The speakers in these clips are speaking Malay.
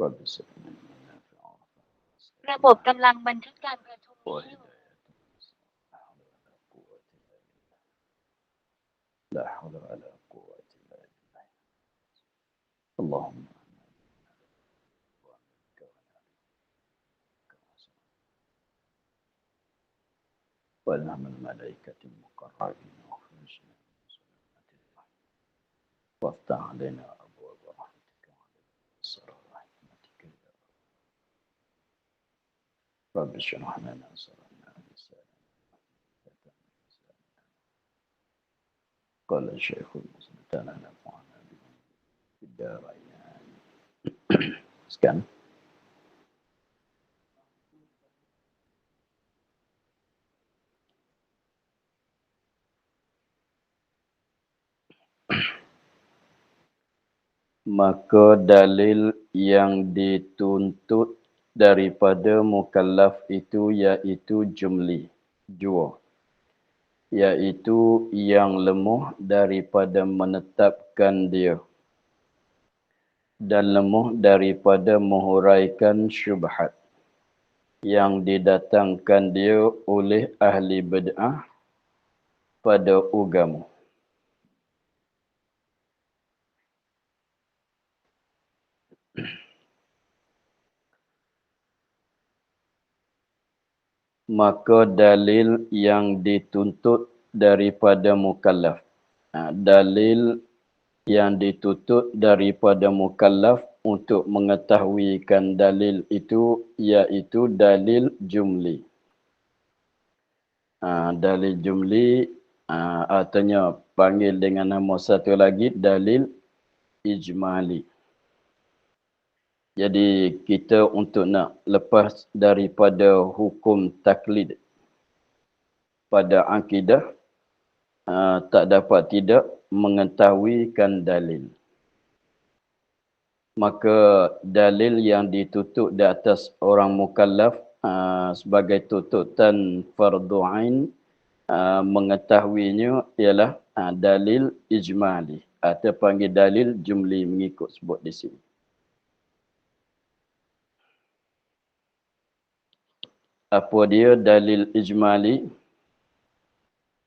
رب سلمنا منافع ระบบกำลังบันทึกการประชุมนี้อยู่ لا حول ولا قوة إلا بالله اللهم ونعم الملائكة المقربين وخرجنا من ظلمات الوحي وافتح علينا أبواب رحمتك وعلينا أسرار رحمتك يا رب اشرح لنا صدرنا لساننا قال الشيخ المسلم تعالى نفعنا بهم في الدارين sekian. Maka dalil yang dituntut daripada mukallaf itu iaitu jumli, jua, iaitu yang lemah daripada menetapkan dia dan lemah daripada menghuraikan syubhat yang didatangkan dia oleh ahli bid'ah pada agama. Maka dalil yang dituntut daripada mukallaf. Dalil yang dituntut daripada mukallaf untuk mengetahuikan dalil itu iaitu dalil jumli. Dalil jumli artinya panggil dengan nama satu lagi dalil ijmali. Jadi kita untuk nak lepas daripada hukum taklid pada akidah tak dapat tidak mengetahuikan dalil. Maka dalil yang dituntut di atas orang mukallaf sebagai tuntutan fardu ain mengetahuinya ialah dalil ijmali atau panggil dalil jumli mengikut sebut di sini. Apa dia dalil ijmali?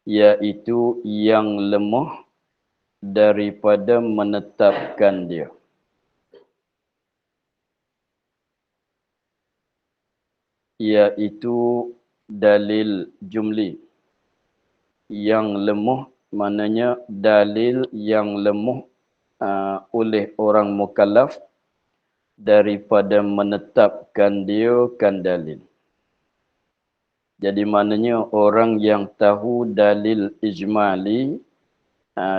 Iaitu yang lemah daripada menetapkan dia. Iaitu dalil jumli. Yang lemah maknanya dalil yang lemah oleh orang mukallaf daripada menetapkan dia kan dalil. Jadi maknanya orang yang tahu dalil ijmali,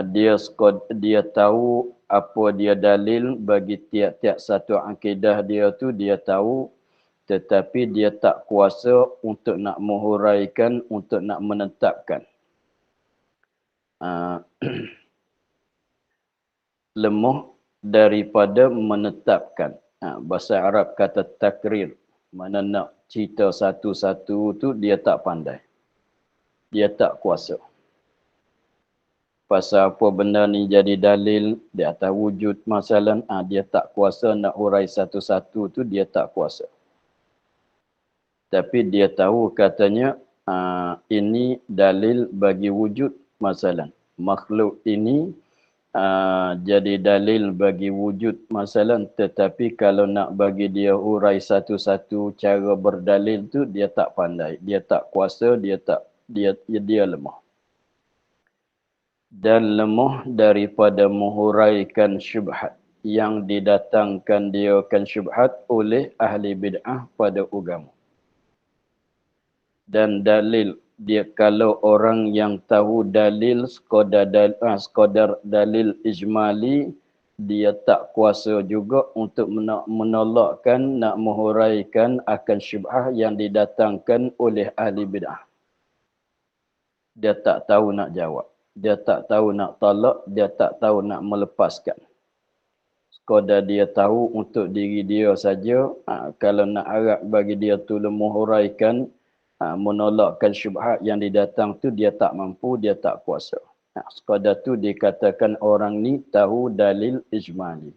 dia tahu apa dia dalil bagi tiap-tiap satu akidah dia tu dia tahu, tetapi dia tak kuasa untuk nak menghuraikan, untuk nak menetapkan. Lemah daripada menetapkan. Bahasa Arab kata takrir. Mana nak cerita satu-satu tu dia tak pandai. Dia tak kuasa. Pasal apa benda ni jadi dalil di atas wujud masalah, dia tak kuasa nak hurai satu-satu tu dia tak kuasa. Tapi dia tahu katanya ini dalil bagi wujud masalah. Makhluk ini jadi dalil bagi wujud masalah, tetapi kalau nak bagi dia hurai satu-satu cara berdalil tu dia tak pandai, dia tak kuasa, dia lemah. Dan lemah daripada menghuraikan syubhat yang didatangkan dia kan syubhat oleh ahli bid'ah pada agama. Dan dalil dia kalau orang yang tahu dalil sekadar dalil ijmali, dia tak kuasa juga untuk menolakkan, nak menghuraikan akan syubhah yang didatangkan oleh ahli bid'ah. Dia tak tahu nak jawab, dia tak tahu nak tolak, dia tak tahu nak melepaskan. Sekadar dia tahu untuk diri dia saja, kalau nak harap bagi dia tu menghuraikan, menolakkan syubhat yang didatang tu dia tak mampu, dia tak kuasa. Sekadar tu dikatakan orang ni tahu dalil ijmali.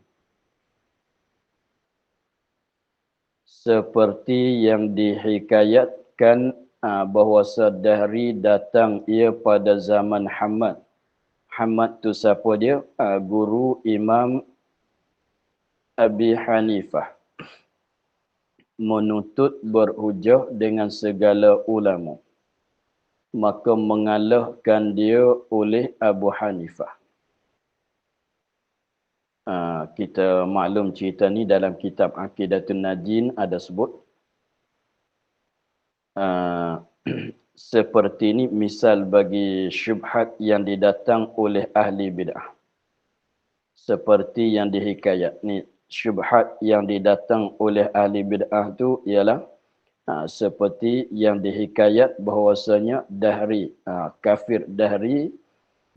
seperti yang dihikayatkan bahawa dahri datang ia pada zaman Hamad. Hamad tu siapa dia? Guru Imam Abi Hanifah. Menuntut berhujah dengan segala ulama. Maka mengalahkan dia oleh Abu Hanifah. Kita maklum cerita ni dalam kitab Aqidatun Najin ada sebut. Seperti ini misal bagi syubhat yang didatang oleh ahli bid'ah. Seperti yang dihikayat. Ni syubhat yang didatang oleh ahli bid'ah tu ialah seperti yang dihikayat bahawasanya dahri, kafir dahri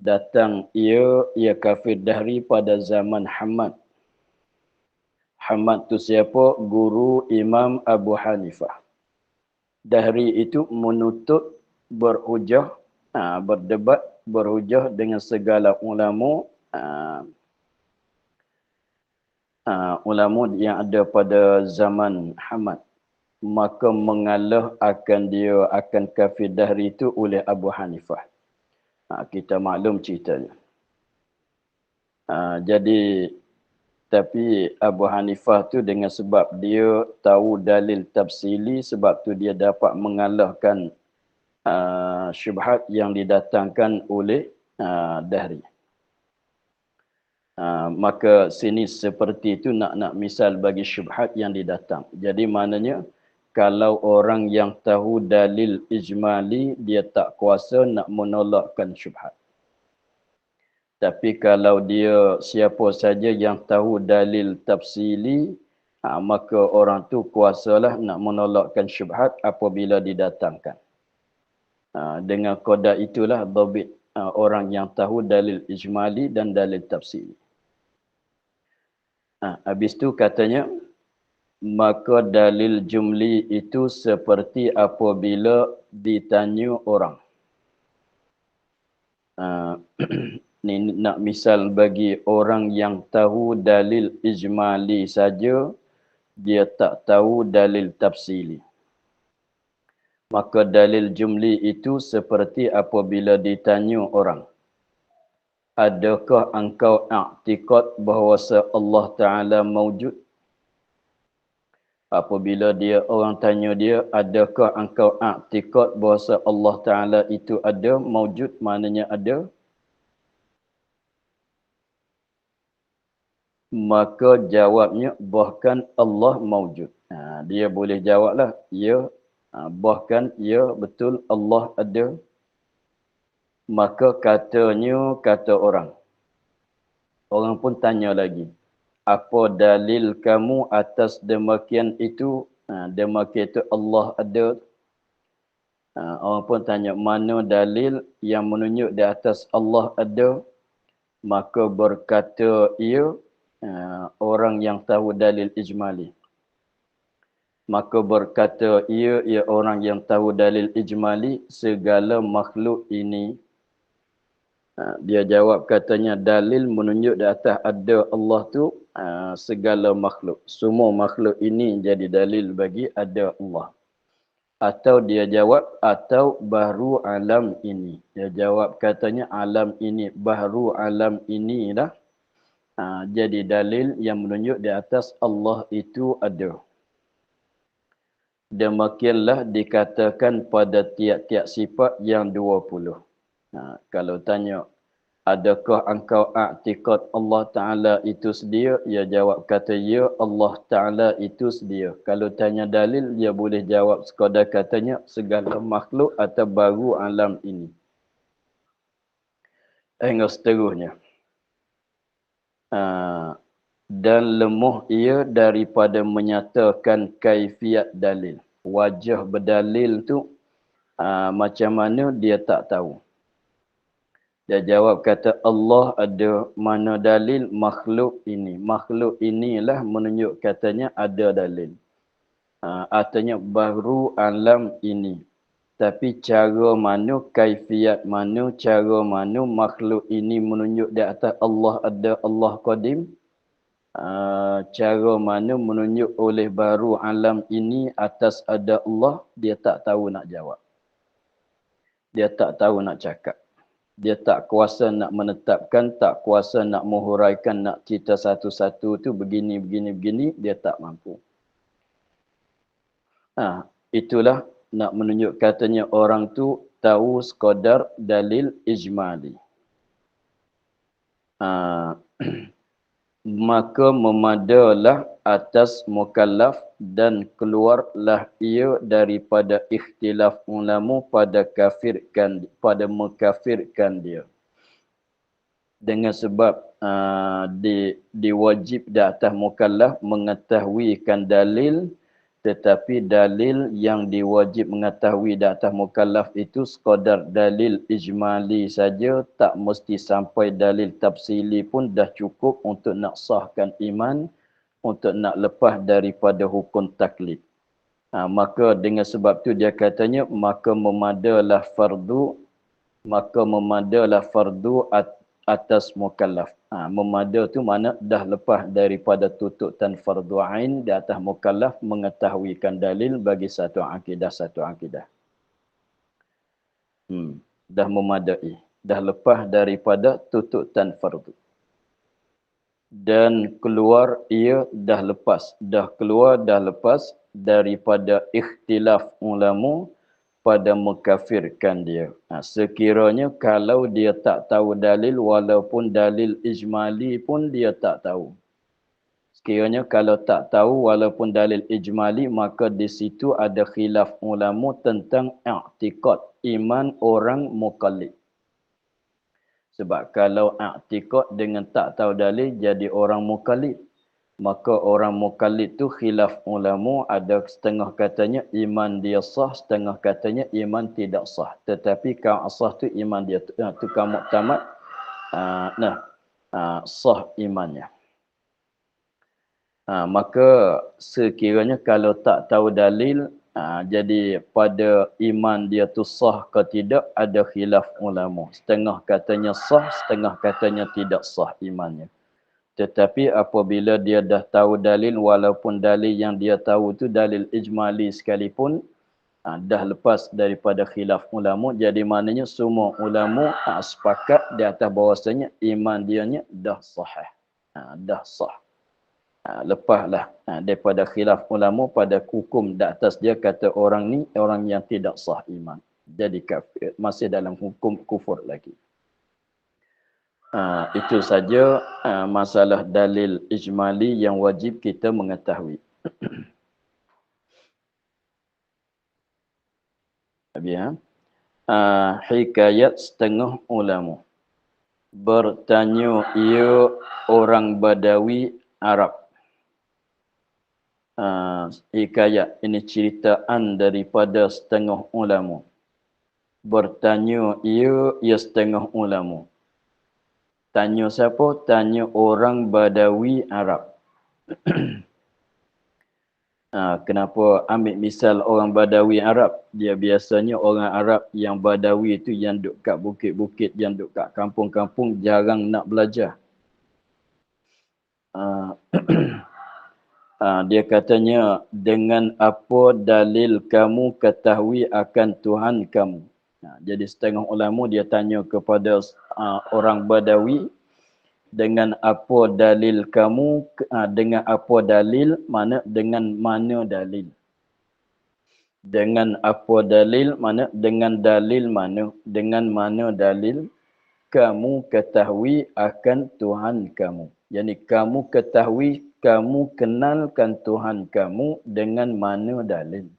datang ia kafir dahri pada zaman Hamad. Hamad tu siapa? Guru Imam Abu Hanifah. Dahri itu menuntut berhujah, berdebat, berhujah dengan segala ulama, ulama yang ada pada zaman Hamad. Maka mengalah akan kafir dahri itu oleh Abu Hanifah. Kita maklum ceritanya. Jadi tapi Abu Hanifah tu dengan sebab dia tahu dalil tafsili, sebab tu dia dapat mengalahkan syubhat yang didatangkan oleh dahri. Maka sini seperti itu nak misal bagi syubhat yang didatang. Jadi maknanya kalau orang yang tahu dalil ijmali, dia tak kuasa nak menolakkan syubhat. Tapi kalau dia siapa saja yang tahu dalil tafsili, maka orang tu kuasalah nak menolakkan syubhat apabila didatangkan. Dengan qada itulah dhabit orang yang tahu dalil ijmali dan dalil tafsili. Habis tu katanya, maka dalil jumli itu seperti apabila ditanya orang. Ni nak misal bagi orang yang tahu dalil ijmali saja, dia tak tahu dalil tafsili. Maka dalil jumli itu seperti apabila ditanya orang, adakah engkau i'tiqad bahawa Allah Ta'ala mawjud? Apabila orang tanya dia, adakah engkau i'tiqad bahawa Allah Ta'ala itu ada, mawjud maknanya ada? Maka jawabnya bahkan Allah mawjud. Dia boleh jawablah, ya, bahkan ya betul Allah ada. Maka kata orang pun tanya lagi, apa dalil kamu atas demikian itu? Demikian itu Allah ada. Orang pun tanya, mana dalil yang menunjuk di atas Allah ada? Maka berkata ia, orang yang tahu dalil ijmali. Maka berkata ia orang yang tahu dalil ijmali, segala makhluk ini. Dia jawab katanya, dalil menunjuk di atas ada Allah tu segala makhluk. Semua makhluk ini jadi dalil bagi ada Allah. Atau dia jawab, atau baru alam ini. Dia jawab katanya, alam ini, baru alam ini dah jadi dalil yang menunjuk di atas Allah itu ada. Demikianlah dikatakan pada tiap-tiap sifat yang 20. Kalau tanya, adakah engkau i'tiqad Allah Ta'ala itu sedia? Dia jawab kata, ya, Allah Ta'ala itu sedia. Kalau tanya dalil, dia boleh jawab sekadar katanya, segala makhluk atau baru alam ini. Hingga seterusnya. Dan lemah ia daripada menyatakan kaifiat dalil. Wajah berdalil tu macam mana dia tak tahu. Dia jawab kata, Allah ada, mana dalil makhluk ini. Makhluk inilah menunjuk katanya ada dalil. Artinya baru alam ini. Tapi cara mana, kaifiat mana, cara mana makhluk ini menunjuk di atas Allah ada, Allah qadim. cara mana menunjuk oleh baru alam ini atas ada Allah, dia tak tahu nak jawab. Dia tak tahu nak cakap. Dia tak kuasa nak menetapkan, tak kuasa nak menghuraikan, nak cerita satu-satu tu begini, dia tak mampu. Itulah nak menunjuk katanya orang tu tahu sekadar dalil ijmali. Maka memadalah atas mukallaf dan keluarlah ia daripada ikhtilaf ulama pada mengkafirkan dia. Dengan sebab diwajib di atas mukallaf mengetahuikan dalil, tetapi dalil yang diwajib mengetahui di atas mukallaf itu sekadar dalil ijmali saja, tak mesti sampai dalil tafsili pun dah cukup untuk nak sahkan iman, untuk nak lepas daripada hukum taklid. Maka dengan sebab tu dia katanya maka memadalah fardu atas mukallaf. Memada tu mana dah lepas daripada tututan fardu ain di atas mukallaf mengetahuikan dalil bagi satu akidah. Dah memadai, dah lepas daripada tututan fardu. Dan keluar ia dah lepas daripada ikhtilaf ulama pada mengkafirkan dia. Sekiranya kalau dia tak tahu dalil, walaupun dalil ijmali pun dia tak tahu. Sekiranya kalau tak tahu walaupun dalil ijmali, maka di situ ada khilaf ulama tentang i'tiqad iman orang muqallid. Sebab kalau i'tiqad dengan tak tahu dalil jadi orang muqallid, maka orang muqallid tu khilaf ulama, ada setengah katanya iman dia sah, setengah katanya iman tidak sah. Tetapi kalau sah tu iman dia tu kaum muktamad sah imannya. Maka sekiranya kalau tak tahu dalil, jadi pada iman dia tu sah ke tidak ada khilaf ulama. Setengah katanya sah, setengah katanya tidak sah imannya. Tetapi apabila dia dah tahu dalil, walaupun dalil yang dia tahu tu dalil ijmali sekalipun, dah lepas daripada khilaf ulama, jadi maknanya semua ulama sepakat di atas bahawasanya iman dianya dah sahih. Dah sah. Lepaslah daripada khilaf ulama pada hukum di atas dia, kata orang ni orang yang tidak sah iman. Jadi kafir, masih dalam hukum kufur lagi. Itu saja masalah dalil ijmali yang wajib kita mengetahui. Hikayat setengah ulama. Bertanya ia orang Badawi Arab. Hikayat ini ceritaan daripada setengah ulama. Bertanya ia setengah ulama. Tanya siapa? Tanya orang Badawi Arab. Kenapa ambil misal orang Badawi Arab? Dia biasanya orang Arab yang Badawi itu yang duduk kat bukit-bukit, yang duduk kat kampung-kampung, jarang nak belajar. Dia katanya, dengan apa dalil kamu ketahui akan Tuhan kamu? Jadi setengah ulama dia tanya kepada orang Badawi, dengan apa dalil kamu, dengan apa dalil, dengan mana dalil? Dengan apa dalil, dengan dalil mana? Dengan mana dalil kamu ketahui akan Tuhan kamu? Yani kamu ketahui, kamu kenalkan Tuhan kamu dengan mana dalil?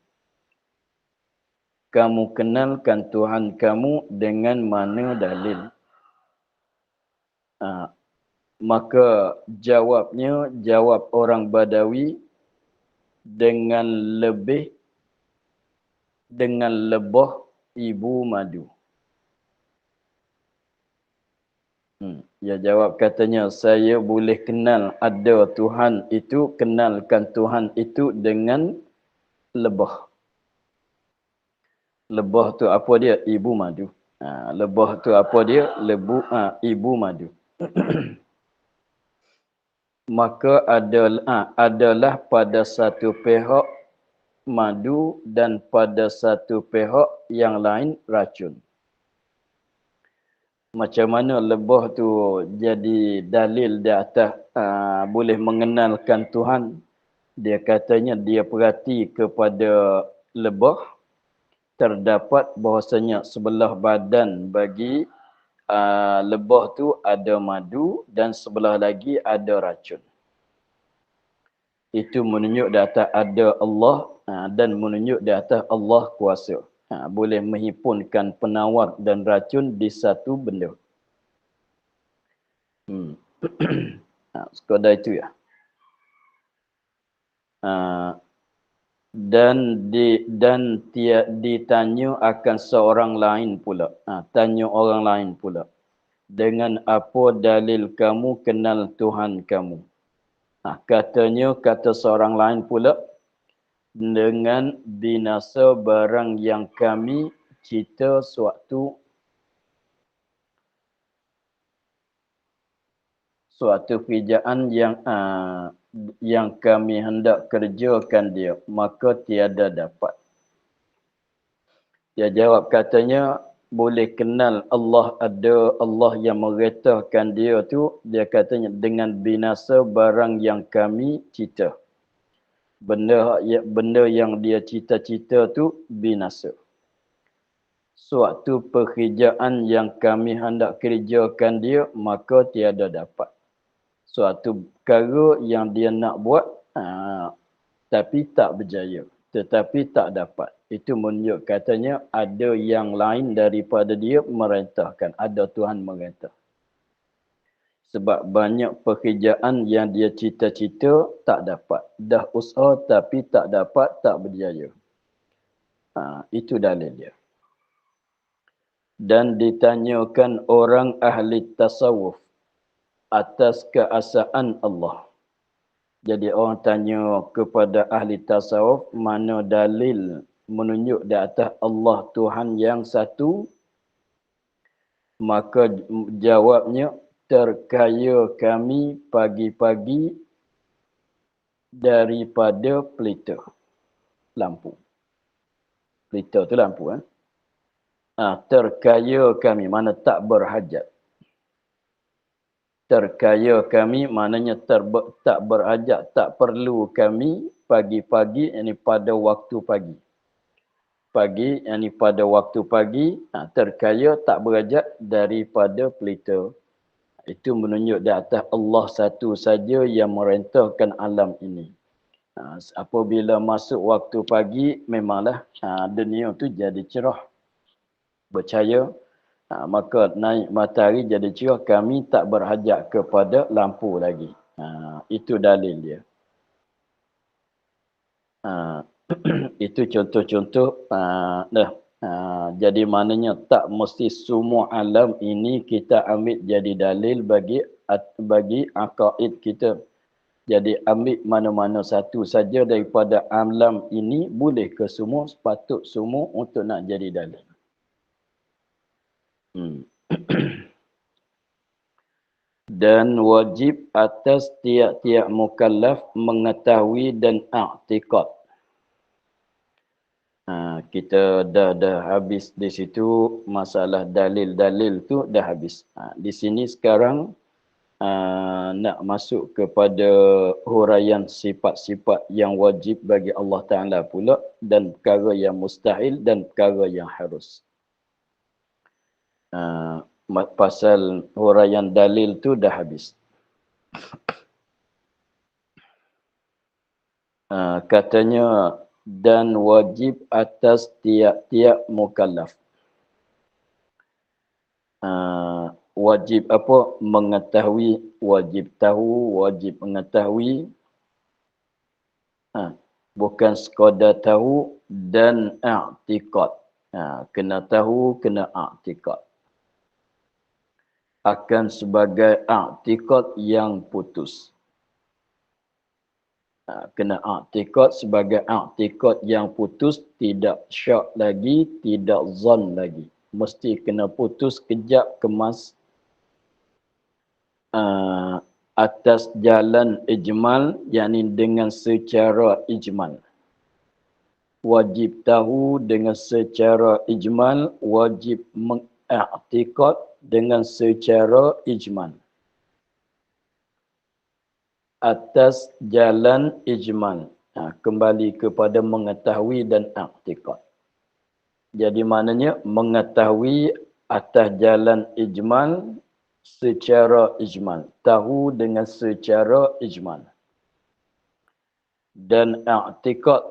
Kamu kenalkan Tuhan kamu dengan mana dalil? Maka jawab orang Badawi dengan lebah ibu madu. Dia jawab katanya, saya boleh kenal ada Tuhan itu, kenalkan Tuhan itu dengan lebah. Lebah tu apa dia? Ibu madu. Lebah tu apa dia? Ibu madu. maka adalah pada satu pihak madu dan pada satu pihak yang lain racun. Macam mana lebah tu jadi dalil di atas boleh mengenalkan Tuhan. Dia katanya dia perhati kepada lebah, terdapat bahawasanya sebelah badan bagi lebah tu ada madu dan sebelah lagi ada racun. Itu menunjuk di atas ada Allah dan menunjuk di atas Allah kuasa. Boleh menghimpunkan penawar dan racun di satu benda. Sekadar itu ya. Dan ditanya akan seorang lain pula. Tanya orang lain pula. Dengan apa dalil kamu kenal Tuhan kamu? Katanya, kata seorang lain pula, dengan binasa barang yang kami cita suatu kerjaan yang kami hendak kerjakan dia, maka tiada dapat. Dia jawab katanya, boleh kenal Allah ada, Allah yang meretahkan dia tu, dia katanya dengan binasa barang yang kami cita. Benda yang dia cita-cita tu binasa. Suatu pekerjaan yang kami hendak kerjakan dia, maka tiada dapat. Suatu perkara yang dia nak buat, tapi tak berjaya. Tetapi tak dapat. Itu menunjuk katanya ada yang lain daripada dia merintahkan. Ada Tuhan merintah. Sebab banyak pekerjaan yang dia cita-cita tak dapat. Dah usaha tapi tak dapat, tak berjaya. Itu dalil dia. Dan ditanyakan orang ahli tasawuf atas keesaan Allah. Jadi orang tanya kepada ahli tasawuf mana dalil menunjuk di atas Allah Tuhan yang satu. Maka jawabnya, terkaya kami pagi-pagi daripada pelita lampu. Pelita tu lampu. Terkaya kami, mana tak berhajat. Terkaya kami, maknanya tak berhajat, tak perlu kami pagi-pagi, ini pada waktu pagi. Pagi, ini pada waktu pagi, terkaya tak berhajat daripada pelita. Itu menunjuk di atas Allah satu saja yang merentahkan alam ini. Apabila masuk waktu pagi, memanglah dunia tu jadi cerah. Bercahaya, maka naik matahari jadi cerah, kami tak berhajat kepada lampu lagi. Itu dalil dia. Itu contoh-contoh. Jadi maknanya tak mesti semua alam ini kita ambil jadi dalil bagi akaid kita. Jadi ambil mana-mana satu saja daripada alam ini, boleh ke semua, sepatut semua untuk nak jadi dalil. Dan wajib atas tiap-tiap mukallaf mengetahui dan i'tiqad. Kita dah habis di situ, masalah dalil-dalil tu dah habis. Di sini sekarang nak masuk kepada huraian sifat-sifat yang wajib bagi Allah Ta'ala pula, dan perkara yang mustahil dan perkara yang harus. Pasal huraian dalil tu dah habis. Katanya, dan wajib atas tiap-tiap mukallaf. Wajib apa? Mengetahui, wajib tahu, wajib mengetahui. Bukan sekadar tahu, dan i'tiqad. Kena tahu, kena i'tiqad. Akan sebagai i'tiqad yang putus. Kena i'tiqad sebagai i'tiqad yang putus, tidak syak lagi, tidak zon lagi. Mesti kena putus kejap kemas. atas jalan ijmal, yakni dengan secara ijmal. Wajib tahu dengan secara ijmal, wajib mengiktikad dengan secara ijmal. Atas jalan ijmal. Kembali kepada mengetahui dan iktikad. Jadi maknanya mengetahui atas jalan ijmal secara ijmal. Tahu dengan secara ijmal. Dan i'tikad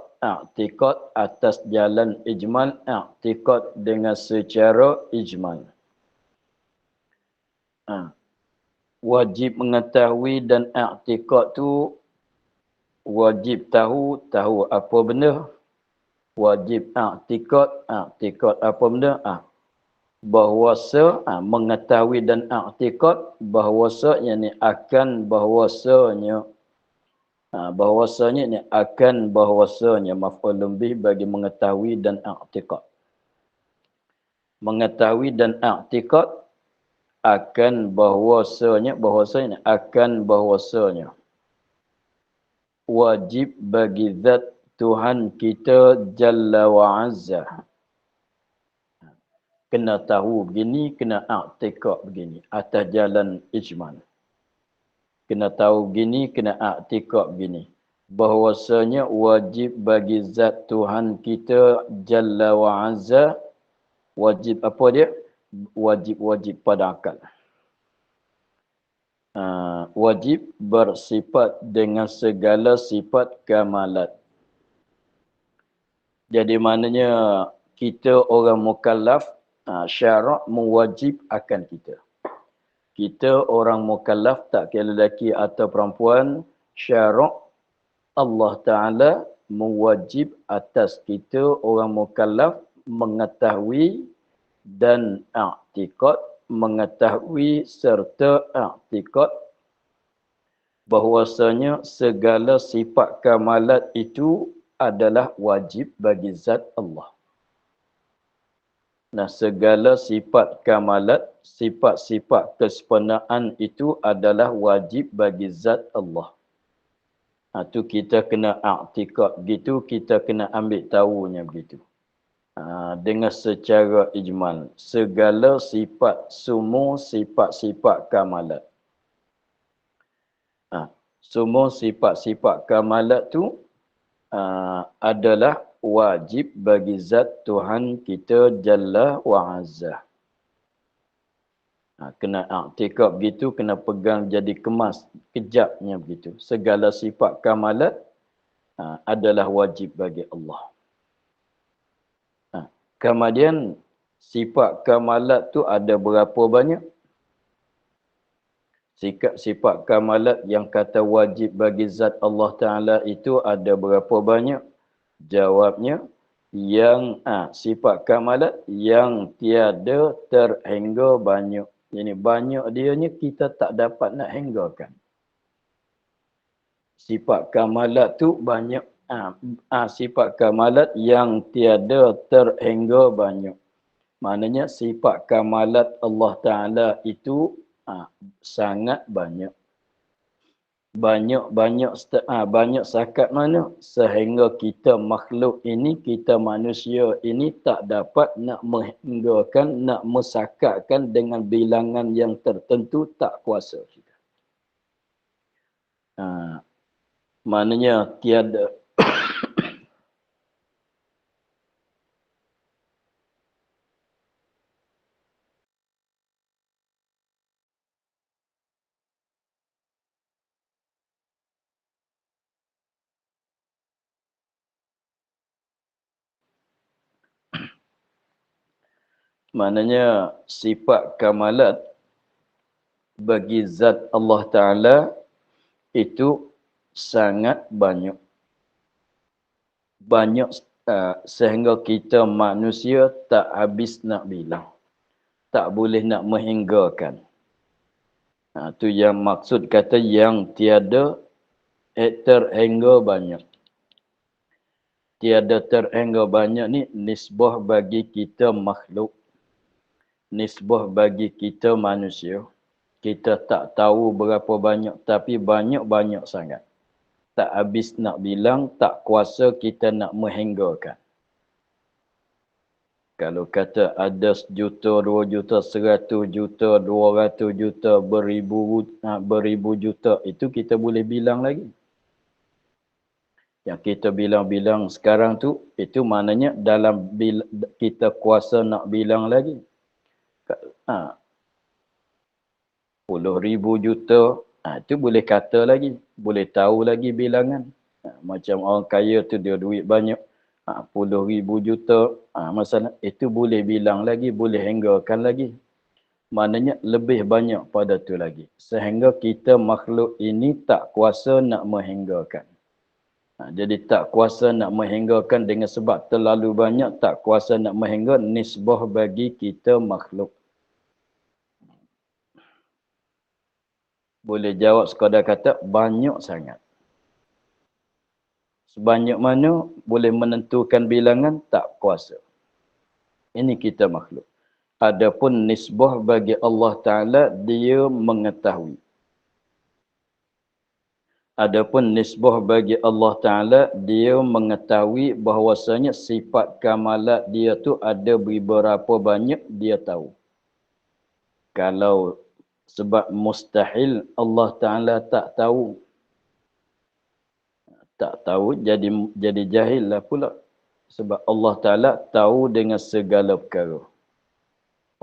atas jalan ijmal, i'tikad dengan secara ijmal. Wajib mengetahui dan i'tikad tu wajib tahu apa benda. Wajib i'tikad apa benda. Bahawasa mengetahui dan i'tikad bahawasa yakni akan bahawasanya bahawasanya ni akan bahawasanya maf'ulun bih bagi mengetahui dan i'tikad. Mengetahui dan i'tikad akan bahawasanya akan bahawasanya wajib bagi zat Tuhan kita Jalla wa Azza. Kena tahu begini, kena i'tikad begini atas jalan ijmal. Kena tahu begini, kena i'tikad begini. Bahawasanya wajib bagi zat Tuhan kita Jalla wa Azza. Wajib apa dia? Wajib pada akal. Wajib bersifat dengan segala sifat kamalat. Jadi maknanya kita orang mukallaf, syarak mewajib akan kita. Kita orang mukallaf, tak kira lelaki atau perempuan, syarak Allah Ta'ala mewajib atas kita orang mukallaf mengetahui dan i'tikad, mengetahui serta i'tikad bahwasanya segala sifat kamalat itu adalah wajib bagi zat Allah. Nah, segala sifat kamalat, sifat-sifat kesempurnaan itu adalah wajib bagi zat Allah. Tu kita kena i'tikad begitu, kita kena ambil tahunya begitu. Dengan secara ijmal. Segala sifat, semua sifat-sifat kamalat. Semua sifat-sifat kamalat tu adalah wajib bagi zat Tuhan kita Jalla wa Azza. Kena i'tikad begitu, kena pegang jadi kemas, kejapnya begitu. Segala sifat kamalat adalah wajib bagi Allah. Kemudian sifat kamalat tu ada berapa banyak? Sifat kamalat yang kata wajib bagi zat Allah Ta'ala itu ada berapa banyak? Jawabnya, yang sifat kamalat yang tiada terhingga banyak. Jadi banyak dia ni kita tak dapat nak hinggakan. Sifat kamalat tu banyak. Sifat kamalat yang tiada terhingga banyak. Maknanya sifat kamalat Allah Ta'ala itu sangat banyak. Banyak sakat mana? Sehingga kita makhluk ini, kita manusia ini tak dapat nak menghinggakan, nak mesakatkan dengan bilangan yang tertentu, tak kuasa kita. Maknanya tiada maknanya sifat kamalat bagi zat Allah Ta'ala itu sangat banyak. Banyak sehingga kita manusia tak habis nak bilang. Tak boleh nak menghinggakan. Itu yang maksud kata yang tiada terhingga banyak. Tiada terhingga banyak ni nisbah bagi kita makhluk. Nisbah bagi kita manusia. Kita tak tahu berapa banyak, tapi banyak-banyak sangat. Tak habis nak bilang, tak kuasa kita nak menghinggakan. Kalau kata ada 1 juta, 2 juta, 100 juta, 200 juta, beribu juta, itu kita boleh bilang lagi. Yang kita bilang-bilang sekarang tu, itu maknanya dalam kita kuasa nak bilang lagi. 10,000 juta, itu boleh kata lagi. Boleh tahu lagi bilangan. Macam orang kaya tu dia duit banyak. 10,000 juta. Masalah itu boleh bilang lagi. Boleh hinggakan lagi. Maknanya lebih banyak pada tu lagi. Sehingga kita makhluk ini tak kuasa nak menghinggakan. Jadi tak kuasa nak menghinggakan dengan sebab terlalu banyak. Tak kuasa nak menghingga nisbah bagi kita makhluk. Boleh jawab sekadar kata banyak sangat. Sebanyak mana boleh menentukan bilangan, tak kuasa. Ini kita makhluk. Adapun nisbah bagi Allah Ta'ala, dia mengetahui. Adapun nisbah bagi Allah Ta'ala, dia mengetahui bahawasanya sifat kamalat dia tu ada beberapa banyak, dia tahu. Kalau sebab mustahil Allah Ta'ala tak tahu. Tak tahu, jadi jahil lah pula. Sebab Allah Ta'ala tahu dengan segala perkara.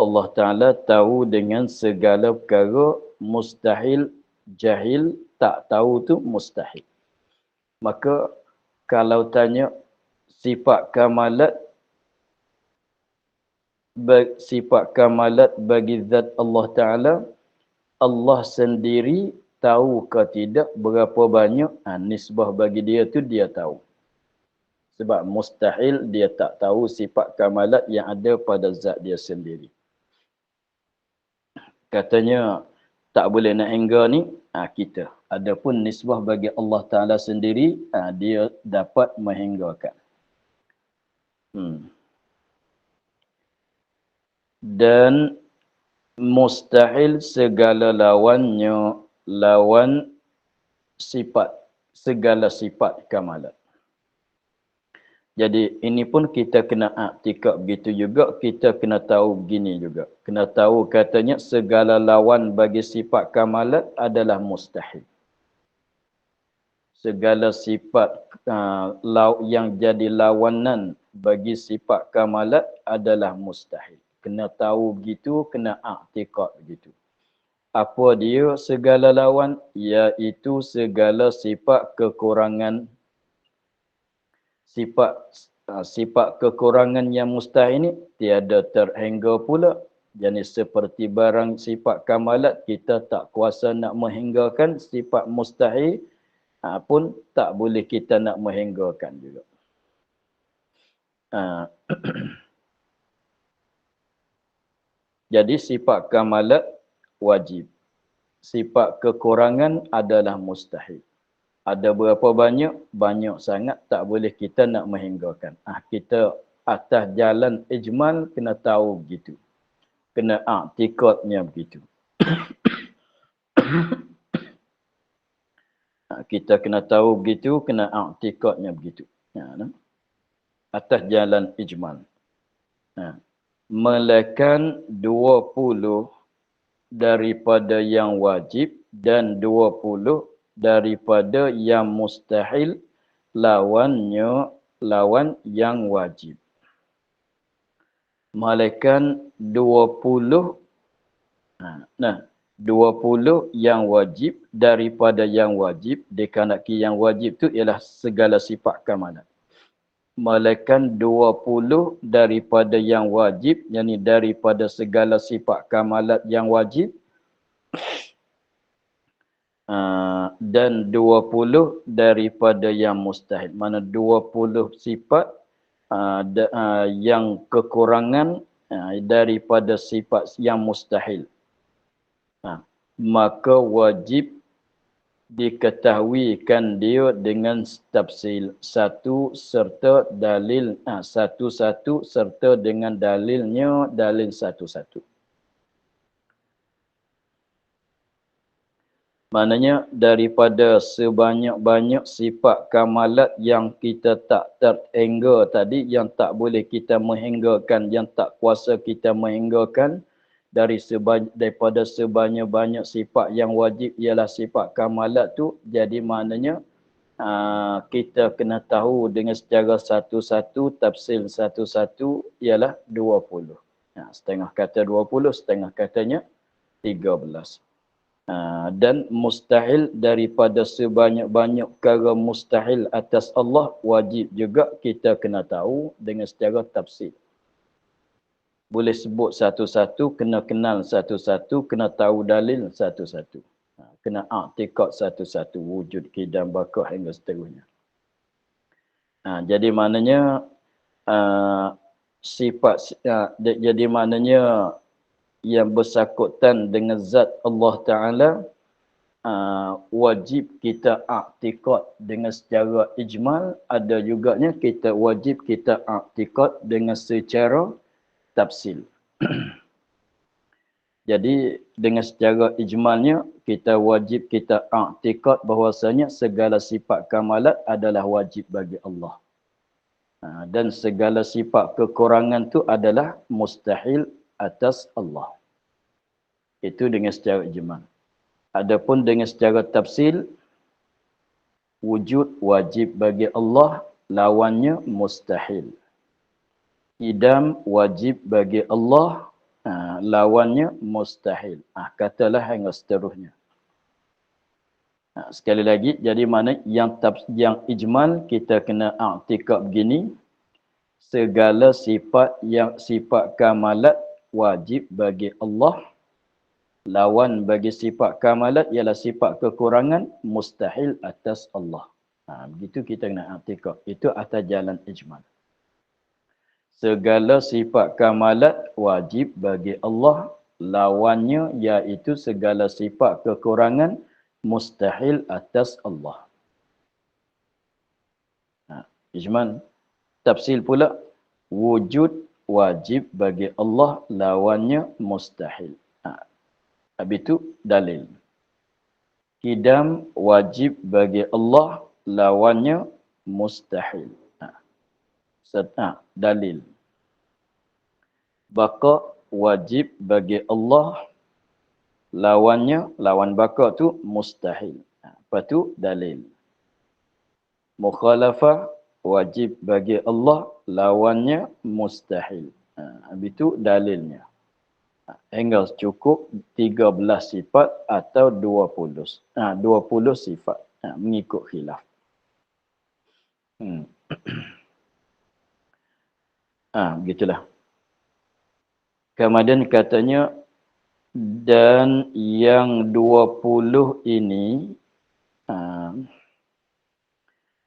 Allah Ta'ala tahu dengan segala perkara, mustahil, jahil, tak tahu tu mustahil. Maka kalau tanya sifat kamalat bagi zat Allah Ta'ala, Allah sendiri tahu ke tidak berapa banyak, nisbah bagi dia tu dia tahu. Sebab mustahil dia tak tahu sifat kamalat yang ada pada zat dia sendiri. Katanya tak boleh nak hingga ni, kita. Adapun nisbah bagi Allah Ta'ala sendiri, dia dapat menghinggakan. Dan mustahil segala lawannya, lawan sifat, segala sifat kamalat. Jadi ini pun kita kena iktikad begitu juga, kita kena tahu begini juga. Kena tahu katanya segala lawan bagi sifat kamalat adalah mustahil. Segala sifat yang jadi lawanan bagi sifat kamalat adalah mustahil. Kena tahu begitu, kena iktikad begitu. Apa dia segala lawan? Iaitu segala sifat kekurangan. Sifat kekurangan yang mustahil ini tiada terhingga pula. Jadi seperti barang sifat kamalat, kita tak kuasa nak menghinggakan. Sifat mustahil pun tak boleh kita nak menghinggakan juga. Jadi sifat kamalat wajib. Sifat kekurangan adalah mustahil. Ada berapa banyak? Banyak sangat, tak boleh kita nak menghinggakan. Kita atas jalan ijmal kena tahu begitu. Kena i'tikadnya begitu. Kita kena tahu begitu, kena i'tikadnya begitu. Atas jalan ijmal. Melainkan 20 daripada yang wajib dan 20 daripada yang mustahil, lawan yang wajib. Malaikat 20 20 yang wajib daripada yang wajib, dikarenakan yang wajib tu ialah segala sifat kamalat. Malaikat 20 daripada yang wajib, yakni daripada segala sifat kamalat yang wajib, dan 20 daripada yang mustahil. Mana 20 sifat yang kekurangan daripada sifat yang mustahil. Maka wajib diketahuikan dia dengan tafsil satu serta dalil satu-satu serta dengan dalilnya, dalil satu-satu. Maknanya daripada sebanyak-banyak sifat kamalat yang kita tak terhingga tadi, yang tak boleh kita menghinggakan, yang tak kuasa kita menghinggakan, daripada sebanyak-banyak sifat yang wajib ialah sifat kamalat tu, jadi maknanya kita kena tahu dengan secara satu-satu, tafsil satu-satu ialah 20. Setengah kata 20, setengah katanya 13. Dan mustahil daripada sebanyak-banyak perkara mustahil atas Allah, wajib juga kita kena tahu dengan secara tafsir. Boleh sebut satu-satu, kena kenal satu-satu, kena tahu dalil satu-satu. Kena i'tiqad satu-satu, wujud, qidam, baqa' hingga seterusnya. Jadi maknanya jadi maknanya yang bersangkutan dengan zat Allah Ta'ala, wajib kita i'tiqad dengan secara ijmal, ada juganya kita wajib kita i'tiqad dengan secara tafsil. Jadi dengan secara ijmalnya kita wajib kita i'tiqad bahwasanya segala sifat kamalat adalah wajib bagi Allah. Dan segala sifat kekurangan tu adalah mustahil atas Allah. Itu dengan secara ijmal. Adapun dengan secara tafsil, wujud wajib bagi Allah, lawannya mustahil. Idam wajib bagi Allah, lawannya mustahil. Katalah hingga seterusnya. Sekali lagi, jadi mana yang ijmal kita kena i'tiqad begini, segala sifat kamalat wajib bagi Allah, lawan bagi sifat kamalat ialah sifat kekurangan, mustahil atas Allah. Begitu kita kena i'tiqad. Itu atas jalan ijmal. Segala sifat kamalat wajib bagi Allah, lawannya iaitu segala sifat kekurangan mustahil atas Allah. Ijmal. Tafsil pula, wujud wajib bagi Allah, lawannya mustahil. Habis itu dalil. Qidam wajib bagi Allah, lawannya mustahil. Dalil. Baqa wajib bagi Allah, lawan baqa tu mustahil. Lepas tu dalil. Mukhalafah wajib bagi Allah, lawannya mustahil. Habis tu dalilnya. Hingga cukup 13 sifat atau 20. 20 sifat. Mengikut khilaf. Begitulah. Kemudian katanya, dan yang 20 ini,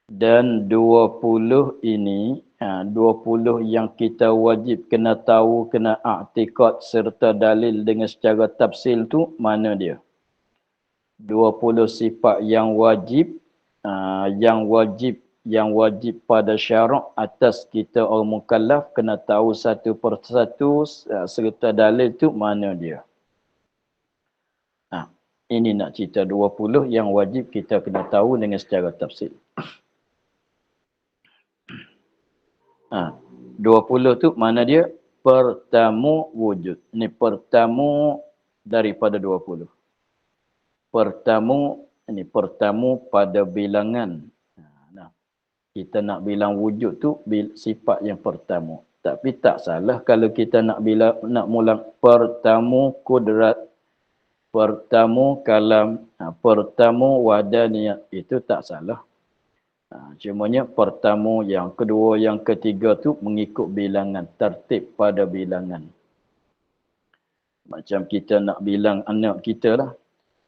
dan 20 ini, 20 yang kita wajib kena tahu, kena i'tiqad serta dalil dengan secara tafsil tu, mana dia? 20 sifat yang wajib, yang wajib pada syarak atas kita orang mukallaf, kena tahu satu persatu serta dalil tu mana dia. Ini nak cerita 20 yang wajib kita kena tahu dengan secara tafsil. 20 tu mana dia? Pertamu wujud. Ini pertamu daripada 20. Pertamu pada bilangan. Kita nak bilang wujud tu sifat yang pertama. Tapi tak salah kalau kita nak mulang pertama kudrat, pertama kalam, pertama wadaniyat, itu tak salah. Cumanya pertama, yang kedua, yang ketiga tu mengikut bilangan, tertib pada bilangan. Macam kita nak bilang anak kita lah.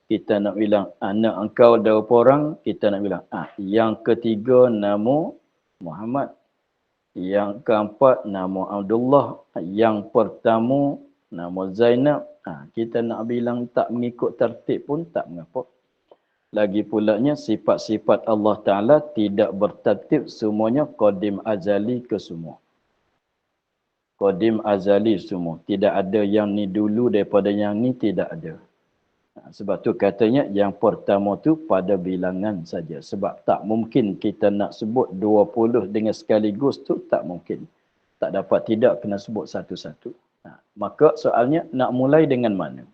Kita nak bilang anak engkau ada berapa orang, kita nak bilang yang ketiga nama Muhammad, yang keempat nama Abdullah, yang pertama nama Zainab. Kita nak bilang tak mengikut tertib pun tak mengapa. Lagi pulanya sifat-sifat Allah Ta'ala tidak bertertib, semuanya qadim azali ke semua. Qadim azali semua. Tidak ada yang ni dulu daripada yang ni, tidak ada. Sebab tu katanya yang pertama tu pada bilangan saja. Sebab tak mungkin kita nak sebut 20 dengan sekaligus tu, tak mungkin. Tak dapat, tidak kena sebut satu-satu. Maka soalnya nak mulai dengan mana?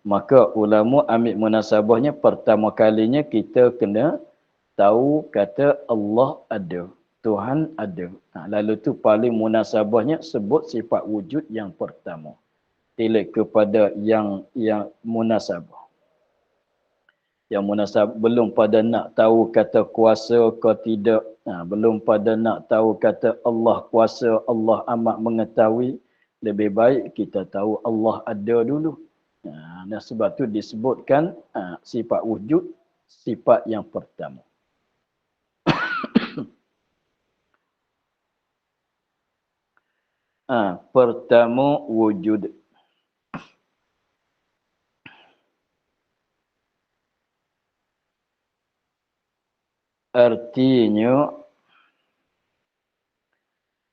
Maka ulama ambil munasabahnya pertama kalinya kita kena tahu kata Allah ada. Tuhan ada. Lalu tu paling munasabahnya sebut sifat wujud yang pertama. Tilik kepada yang munasabah. Yang munasabah belum pada nak tahu kata kuasa ke tidak. Belum pada nak tahu kata Allah kuasa, Allah amat mengetahui. Lebih baik kita tahu Allah ada dulu. Dan sebab tu disebutkan sifat wujud, sifat yang pertama. Pertama wujud. Artinya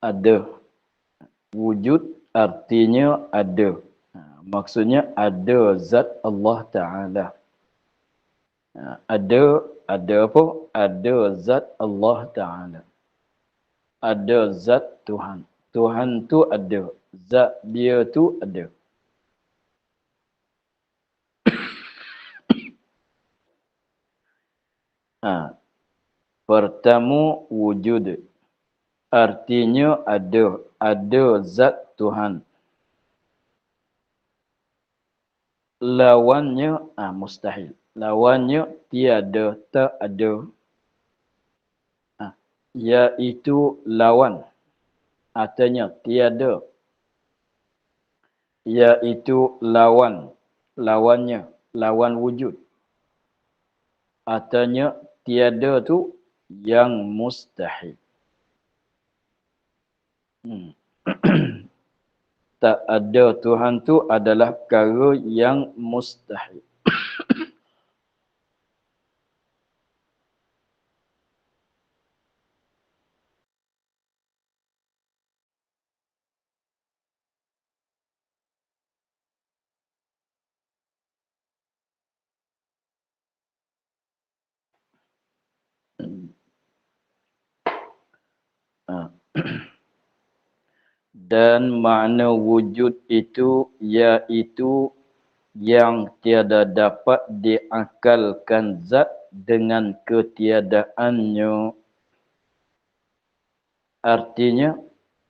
ada. Wujud artinya ada. Maksudnya ada zat Allah Ta'ala. Ada apa? Ada zat Allah Ta'ala. Ada zat Tuhan. Tuhan tu ada. Zat dia tu ada. Pertama wujud. Artinya ada. Ada zat Tuhan. Lawannya mustahil. Lawannya tiada, tak ada. Iaitu lawan. Artinya tiada. Iaitu lawan. Lawannya. Lawan wujud. Artinya tiada tu yang mustahil. Tak ada Tuhan tu adalah perkara yang mustahil. Dan makna wujud itu iaitu yang tiada dapat diakalkan zat dengan ketiadaannya. Artinya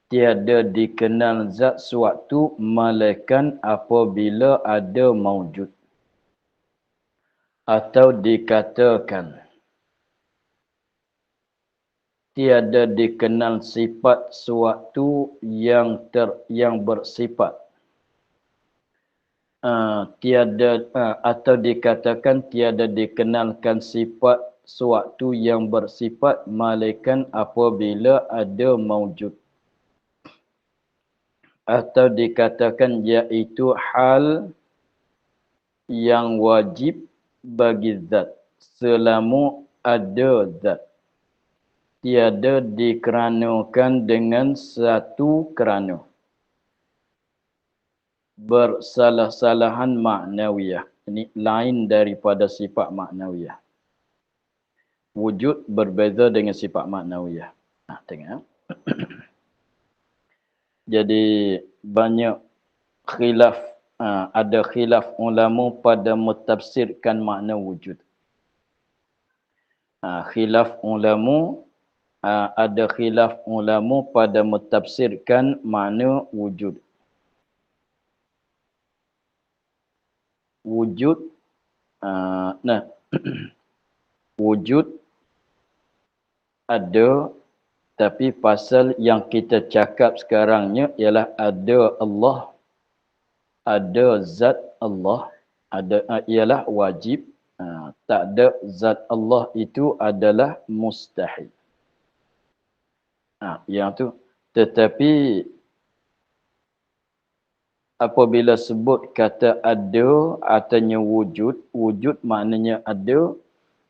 tiada dikenal zat suatu malaikat apabila ada maujud. Atau dikatakan tiada dikenal sifat suatu yang bersifat. Atau dikatakan tiada dikenalkan sifat suatu yang bersifat malaikat apabila ada maujud. Atau dikatakan iaitu hal yang wajib bagi zat selama ada zat. Tiada dikeranakan dengan satu kerana. Bersalah-salahan maknawiyah. Ini lain daripada sifat maknawiyah. Wujud berbeza dengan sifat maknawiyah. Tengok. Jadi banyak khilaf. Ada khilaf ulama pada mentafsirkan makna wujud. Khilaf ulama. Ada khilaf ulama pada mentafsirkan makna wujud. Wujud wujud ada, tapi pasal yang kita cakap sekarangnya ialah ada Allah, ada zat Allah, ada ialah wajib. Tak ada zat Allah itu adalah mustahil. Yang tu. Tetapi apabila sebut kata ada, artinya wujud. Wujud maknanya ada.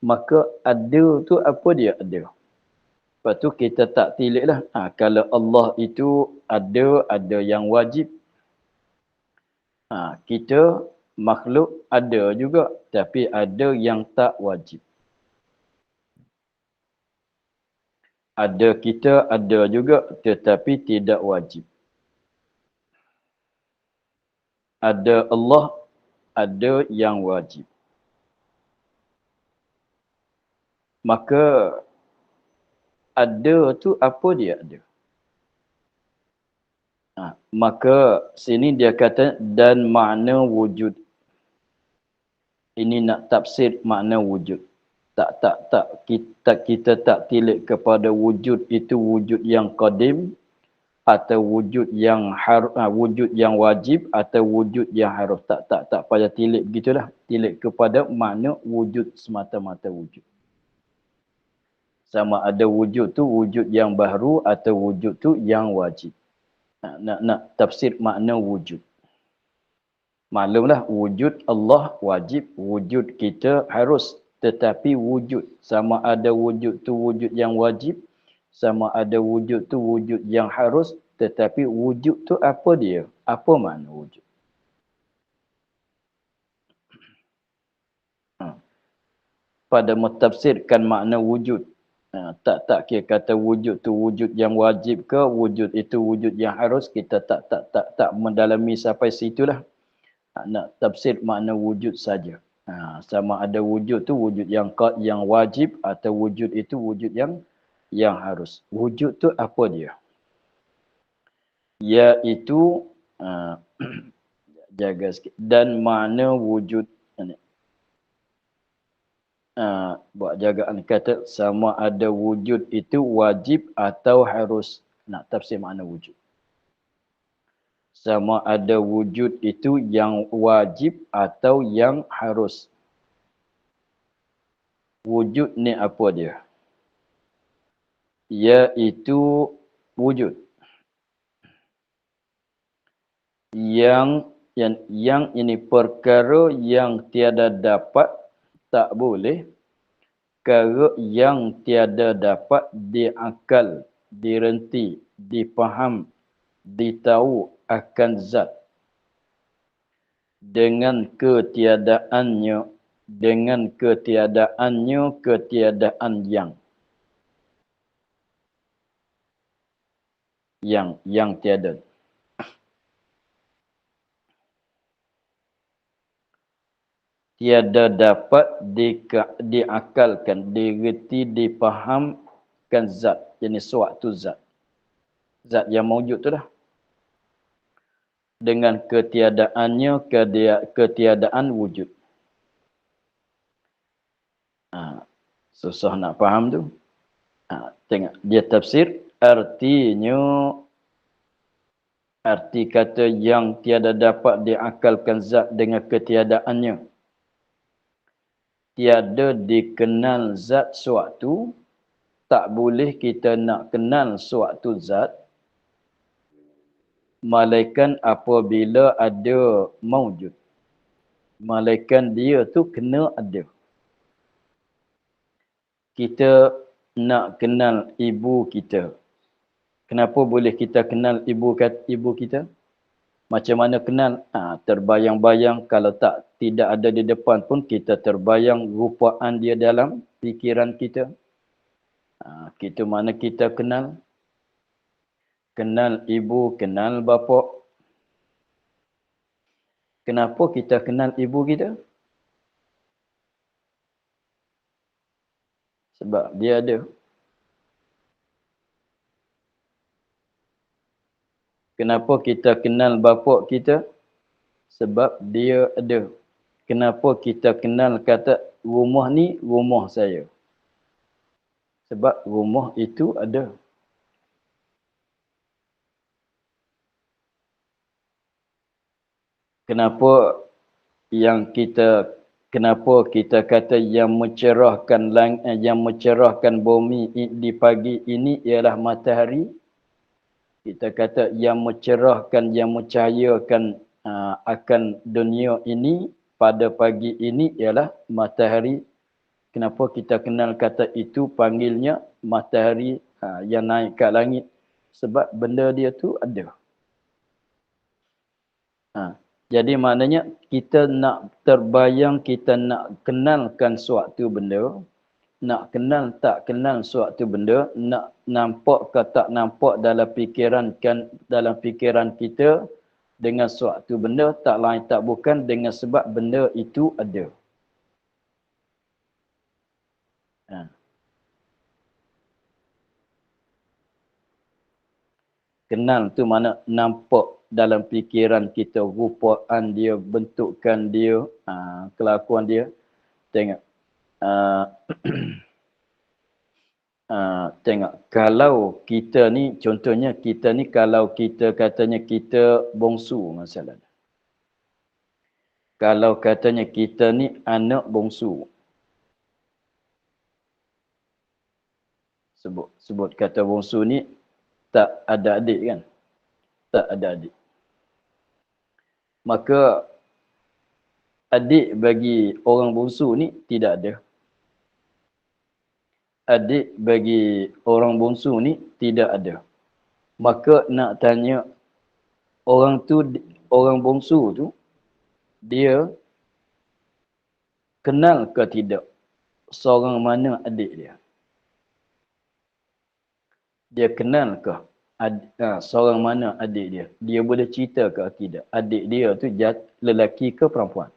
Maka ada tu apa dia ada? Lepas tu kita tak tiliklah. Kalau Allah itu ada yang wajib. Kita makhluk ada juga, tapi ada yang tak wajib. Ada kita ada juga, tetapi tidak wajib. Ada Allah, ada yang wajib. Maka ada tu apa dia ada? Maka sini dia kata dan makna wujud. Ini nak tafsir makna wujud. Tak kita tak tilik kepada wujud itu wujud yang qadim atau wujud yang wujud yang wajib atau wujud yang harus. Tak payah tilik begitulah. Tilik kepada makna wujud semata-mata wujud. Sama ada wujud tu wujud yang baharu atau wujud tu yang wajib. Nak tafsir makna wujud. Maklumlah wujud Allah wajib, wujud kita harus. Tetapi wujud, sama ada wujud tu wujud yang wajib, sama ada wujud tu wujud yang harus, tetapi wujud tu apa dia? Apa makna wujud? Pada mentafsirkan makna wujud, tak kira kata wujud tu wujud yang wajib ke, wujud itu wujud yang harus, kita tak mendalami sampai situlah. Nak tafsir makna wujud saja. Sama ada wujud tu wujud yang wajib atau wujud itu wujud yang harus. Wujud tu apa dia? Iaitu jaga sikit. Dan makna wujud buat jagaan kata sama ada wujud itu wajib atau harus. Nak tafsir makna wujud. Sama ada wujud itu yang wajib atau yang harus. Wujud ni apa dia? Iaitu wujud yang ini perkara yang tiada dapat, tak boleh, perkara yang tiada dapat diakal, direnti, dipaham, ditahu akan zat dengan ketiadaannya ketiadaan yang tiada. Tiada dapat diakalkan, direti, dipahamkan zat, jenis suatu zat. Zat yang mawujud tu dah. Dengan ketiadaannya ketiadaan wujud. Susah nak faham tu. Tengok dia tafsir, arti kata yang tiada dapat diakalkan zat dengan ketiadaannya. Tiada dikenal zat suatu, tak boleh kita nak kenal suatu zat malaikat apabila ada maujud. Malaikat dia tu kena ada. Kita nak kenal ibu kita. Kenapa boleh kita kenal ibu kita? Macam mana kenal? Terbayang-bayang, kalau tidak ada di depan pun kita terbayang rupaan dia dalam fikiran kita. Kita mana kita kenal? Kenal ibu, kenal bapa. Kenapa kita kenal ibu kita? Sebab dia ada. Kenapa kita kenal bapa kita? Sebab dia ada. Kenapa kita kenal kata rumah ni rumah saya? Sebab rumah itu ada. Kenapa kita kata yang mencerahkan bumi di pagi ini ialah matahari? Kita kata yang mencerahkan, yang mencahayakan akan dunia ini pada pagi ini ialah matahari. Kenapa kita kenal kata itu panggilnya matahari yang naik ke langit? Sebab benda dia tu ada. Jadi maknanya kita nak terbayang, kita nak kenalkan suatu benda, nak kenal tak kenal suatu benda, nak nampak ke tak nampak dalam fikiran kita dengan suatu benda, tak lain tak bukan dengan sebab benda itu ada. Ha. Kenal tu mana nampak dalam fikiran kita, rupaan dia, bentukan dia, kelakuan dia. Tengok. Tengok, kalau kita ni, contohnya kita ni, kalau kita katanya kita bongsu masalah. Kalau katanya kita ni anak bongsu. Sebut kata bongsu ni, tak ada adik kan? Tak ada adik. Maka adik bagi orang bongsu ni tidak ada. Adik bagi orang bongsu ni tidak ada. Maka nak tanya orang bongsu tu, dia kenal ke tidak seorang mana adik dia? Dia kenal ke seorang mana adik dia? Dia boleh cerita ke tidak? Adik dia tu lelaki ke perempuan?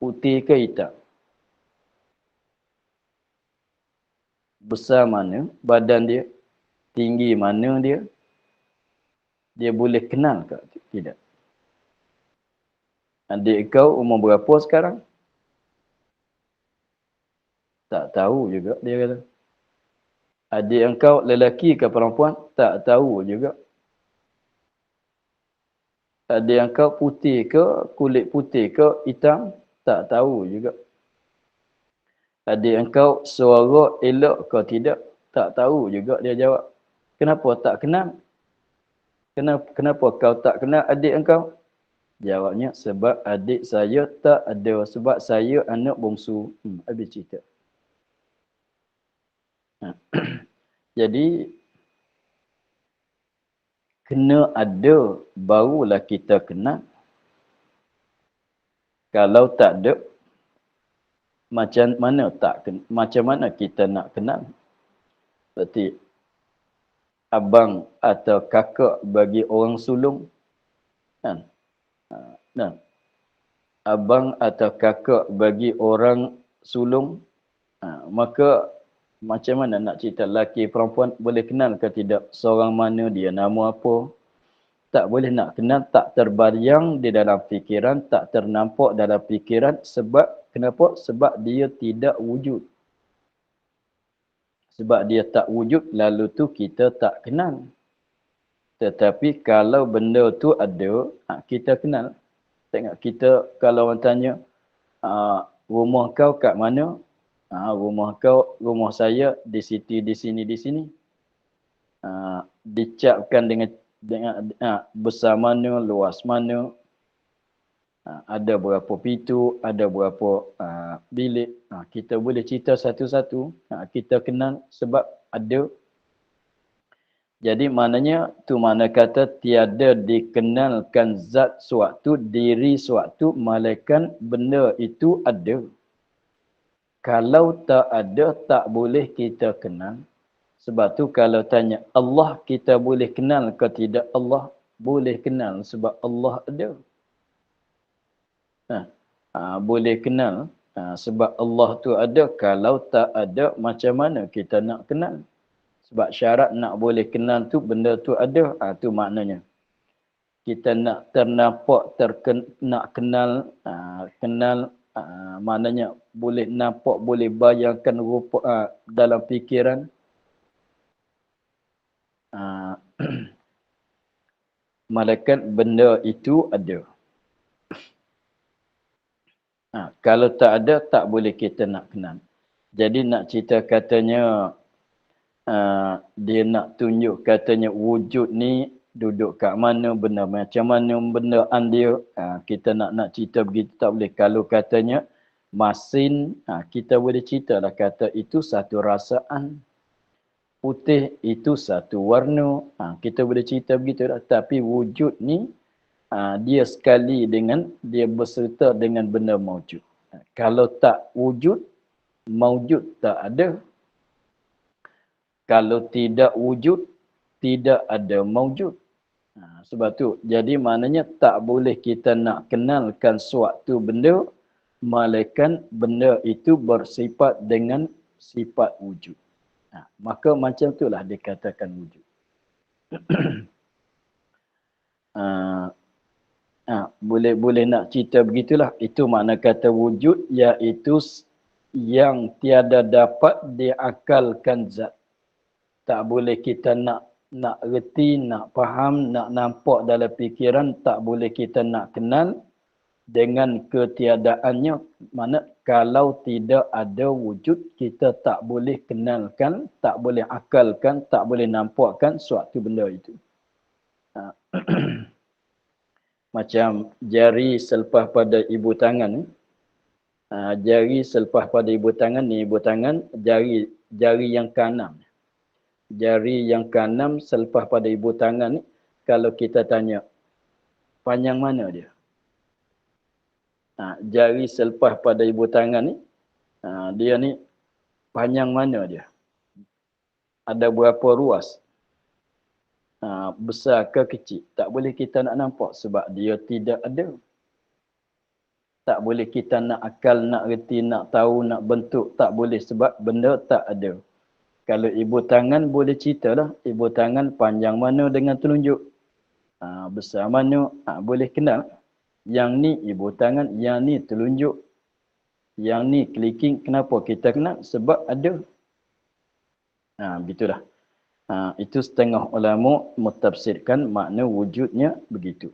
Putih ke hitam? Besar mana badan dia? Tinggi mana dia? Dia boleh kenal ke tidak? Adik kau umur berapa sekarang? Tak tahu juga dia kata. Adik engkau lelaki ke perempuan? Tak tahu juga. Adik engkau putih ke, kulit putih ke, hitam? Tak tahu juga. Adik engkau suara elok ke tidak? Tak tahu juga dia jawab. Kenapa tak kenal? Kenapa kau tak kenal adik engkau? Jawabnya, sebab adik saya tak ada. Sebab saya anak bongsu. Habis cerita. Jadi, kena ada, barulah kita kenal. Kalau tak ada, macam mana kita nak kenal? Seperti abang atau kakak bagi orang sulung. Kan? Abang atau kakak bagi orang sulung. Maka macam mana nak cerita lelaki perempuan boleh kenal ke tidak seorang mana dia, nama apa? Tak boleh nak kenal, tak terbayang di dalam fikiran, tak ternampak dalam fikiran. Sebab, kenapa? Sebab dia tidak wujud. Sebab dia tak wujud, lalu tu kita tak kenal. Tetapi kalau benda tu ada, kita kenal. Tengok kita, kalau orang tanya, rumah kau kat mana? Rumah saya di situ, di sini. Dicapkan dengan besar mana, luas mana, ada berapa pintu, ada berapa bilik. Kita boleh cerita satu-satu. Kita kenal sebab ada. Jadi maknanya tu mana kata tiada dikenalkan zat suatu, diri suatu, malaikat benda itu ada. Kalau tak ada, tak boleh kita kenal. Sebab tu kalau tanya Allah, kita boleh kenal ke tidak? Allah boleh kenal sebab Allah ada. Boleh kenal sebab Allah tu ada. Kalau tak ada, macam mana kita nak kenal? Sebab syarat nak boleh kenal tu, benda tu ada. Tu maknanya. Kita nak ternampak, nak kenal, maknanya boleh nampak, boleh bayangkan rupa dalam fikiran. Malaikat benda itu ada. Kalau tak ada, tak boleh kita nak kenal. Jadi nak cerita katanya, dia nak tunjuk katanya wujud ni duduk kat mana, benda macam mana, bendaan dia. Kita nak cerita begitu tak boleh. Kalau katanya masin, kita boleh cerita lah kata itu satu rasaan. Putih itu satu warna. Kita boleh cerita begitu lah. Tapi wujud ni dia sekali dengan, dia berserta dengan benda maujud. Kalau tak wujud, maujud tak ada. Kalau tidak wujud, tidak ada maujud. Sebab tu, jadi maknanya tak boleh kita nak kenalkan suatu benda, malaikat benda itu bersifat dengan sifat wujud. Maka macam itulah dikatakan wujud. Boleh nak cerita begitulah. Itu makna kata wujud, iaitu yang tiada dapat diakalkan zat. Tak boleh kita nak reti, nak faham, nak nampak dalam fikiran, tak boleh kita nak kenal dengan ketiadaannya. Mana kalau tidak ada wujud, kita tak boleh kenalkan, tak boleh akalkan, tak boleh nampakkan suatu benda itu. Macam jari selepas pada ibu tangan. Jari selepas pada ibu tangan ni, ibu tangan jari yang kanan. Jari yang kanan selepas pada ibu tangan ni, kalau kita tanya, panjang mana dia? Jari selepas pada ibu tangan ni, dia ni panjang mana dia? Ada berapa ruas? Besar ke kecil? Tak boleh kita nak nampak sebab dia tidak ada. Tak boleh kita nak akal, nak reti, nak tahu, nak bentuk. Tak boleh sebab benda tak ada. Kalau ibu tangan boleh ceritalah, ibu tangan panjang mana dengan telunjuk. Besar mana, boleh kenal. Yang ni ibu tangan, yang ni telunjuk. Yang ni clicking, kenapa kita kenal? Sebab ada. Begitulah. Itu setengah ulama mentafsirkan makna wujudnya begitu.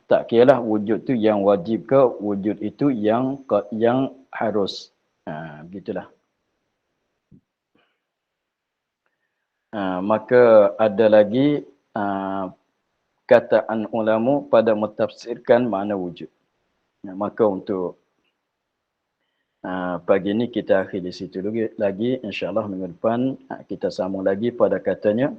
Tak kiralah wujud tu yang wajib ke, wujud itu yang harus. Begitulah. Maka ada lagi kataan ulama pada mentafsirkan makna wujud. Maka untuk pagi ini kita akhir di situ lagi. InsyaAllah minggu depan kita sambung lagi pada katanya.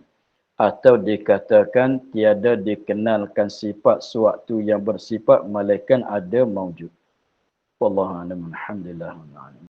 Atau dikatakan tiada dikenalkan sifat suatu yang bersifat malaikat ada maujud. Wallahu a'lam. Alhamdulillah.